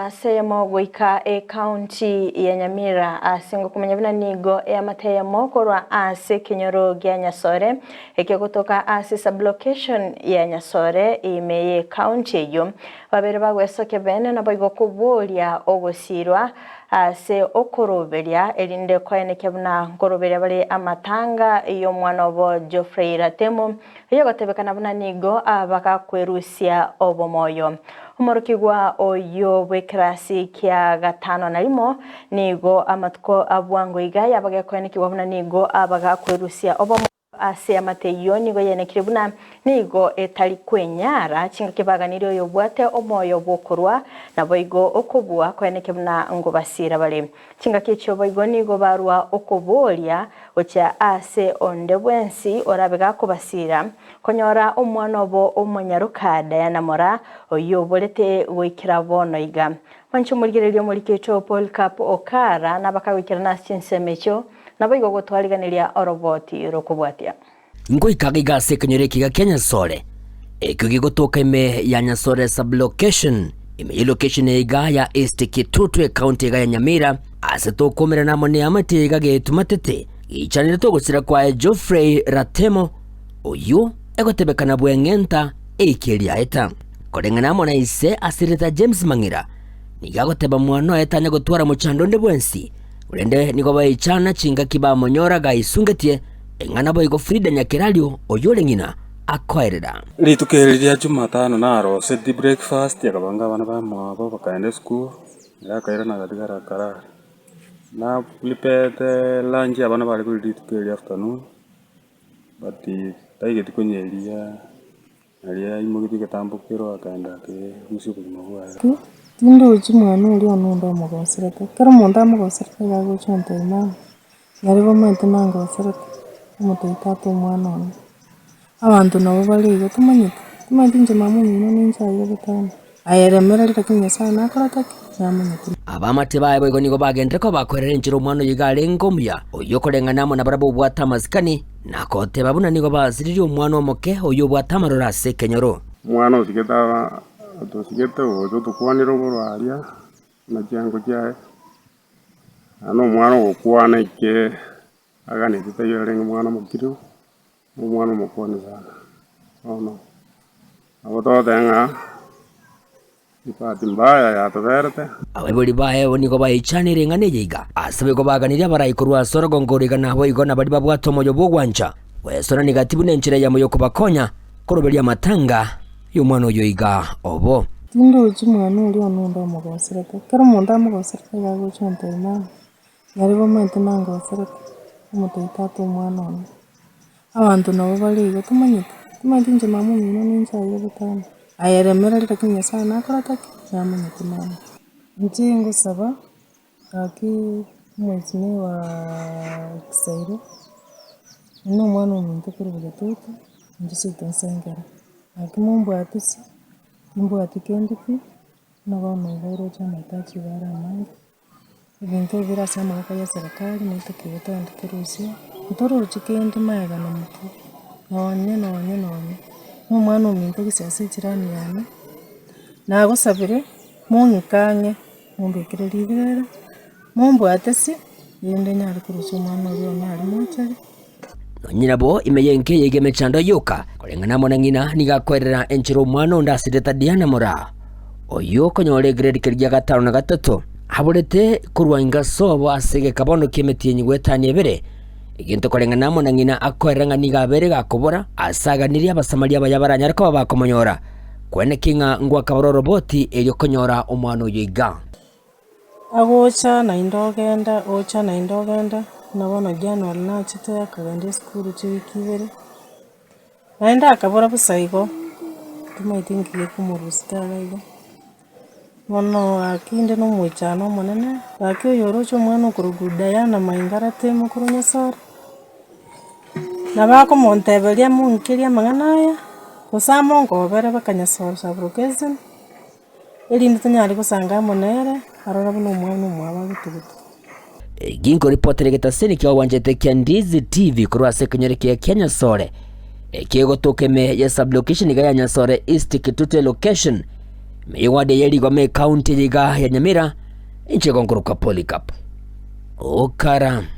asemo goika county ya Nyamira asingo kumenya bina nigo ya mateyamo korwa ase kinyoro gya Nyasore ekyo kutoka ase sublocation ya Nyasore imeye county yo babere bagwesoke bene na boigo kubulia ogosirwa ase okoroberia elinde kwaeneke buna ngoroberia bali amatanga iyo mwana obo Geoffrey Ratemo iyo gotebekana buna nigo abakakwerusia obomoyo umorokigwa oyo bwekrasi kya gatano na limo nigo amatuko abwango igaya abagakwenekibwa buna nigo abagakwerusia obomoyo ase amateyo nigo yenekire buna nigo etali kwenyara chinga kibaganiro yo bwate omoyo bokorwa na boigo okobua kweneke buna ngo basira bale chinga kicho boigo nigo barwa okobolia ocha ase onde bwensi orabega ko basira konyora omwana obo omonyarukada yanamora oyo bolete wikira bono iga mancho murigererio muri kicho Paul Cup Okara nabakawikira nasinsemecho naboigo gotwaliganiria oroboti rokubwatia ngo ikagiga sekenyere kiga Kenya Sole ekyo gigotoka ime ya Nyasore sublocation ime location ega ya East Kitutwe county ega ya Nyamira aseto komera namone amate ega getumatete ichanire to gusira kwa Geoffrey Ratemo oyo egotebekana bwengenta ekeria eta korengana mona ise asirita James Mangira nigagoteba mwana etanya gotwara muchando nde bwensi urende nigo bayichana chinga kiba monyora ga isungetie engana boigo Frida Nyakerario oyole ngina akoerera litukereria Jumatano na rose di breakfast yakabanga bana ba mwabo bakaende school yakaira na gatigara karara na lipete lunch abana bali kuri litukereria afternoon but taige tikonyeria alia imugiti gatambukiro akaenda ke musuko mugwa Tindo uchimwana uli onunda mugosereka kera munda mugosereka yago chonte imana yaribo mente nangosereka umutitatu mwana ono abantu nabo baligo tumanyite nje mamu mino ninchaye bitano ayeremera litakinya sana akarataki yamanyite abamate baye boigo nigo bagendre ko bakorera injiro mwana yigale ngomya oyo korenganamo na barabo bwata mazikani nakote babuna nigo baziriri umwana omoke oyo bwata marora se kenyoro mwana usigeta tusigete ozo tukwanira oborwaria na jango jae ano mwana okwana ike agane tutayorenga mwana mukiru mwana mukone sana ono abo tenga ipati mbaya ya toberte abebori baye nigo bayichanire ngane yiga asabe ko baganira barayikorwa sorogo ngoriga nabo igona bari babwato moyo bogwanja wesona negativu nenchire ya moyo kubakonya koroberia matanga y'umwana oyo iga obo Tindo uchimwana uli onunda mugosereka kera munda mugosereka yago chonte imana yaribo mente nangosereka umutitatu mwana ono abantu nabo baligo tumanyite nje mamu mino ninchaye bitano ayeremera litakinya sana akarataki yamanyite mama njengo saba aki mwezi wa Kisairo no mwana omuntu kuri bugatutu ndisite nsengera akimumbu atisi mbu atikendi nabona ngoro chama tachi bara manga ibintu birasema kwa serikali nitukibuta ndikurusia ntoro chikendi mayaga na mutu nonye umwana omuntu gisase kirani yana nagosabire munkanye mumbekere libera mumbu atisi yende nyari kurusia umwana oyo nari muchari nyirabo imeyenke yegeme chando yoka korengana mona ngina nigakwerera enchiro mwana ndasireta Diana Mora oyo konyore grade kirya gatano na gatatu haburete kurwa ingasobo asege kabono kemetie nyigwetani ebere iginto korengana mona ngina akweranga nigabere gakobora asaganiria abasamaria bayabaranya ariko bakomonyora kwene kinga ngwa kaboro roboti elyo konyora omwana oyo iga agocha na indogenda nabona January na chite akagende school chikibere naenda akabora busaigo tumaitingiye kumurusita gaiga mono akinde no mwichano monene akyo yorocho mwana kuruguda yana maingara temo kurunya sora nabako montebelia munkiria manganaya kusamo ngobere bakanya sora sabrokezen elinde tanyari kusanga monere arora buno mwana mwa gutugutu ginko reporter getaseni kwa wanjete kia Ndizi TV kurwa sekenyere kia Kenya Sole kiego tokeme ya sublocation gaya Nyasore East Kitute location meiwade yerigwa me county yiga ya Nyamira inche gongoruka Polycarp Okara.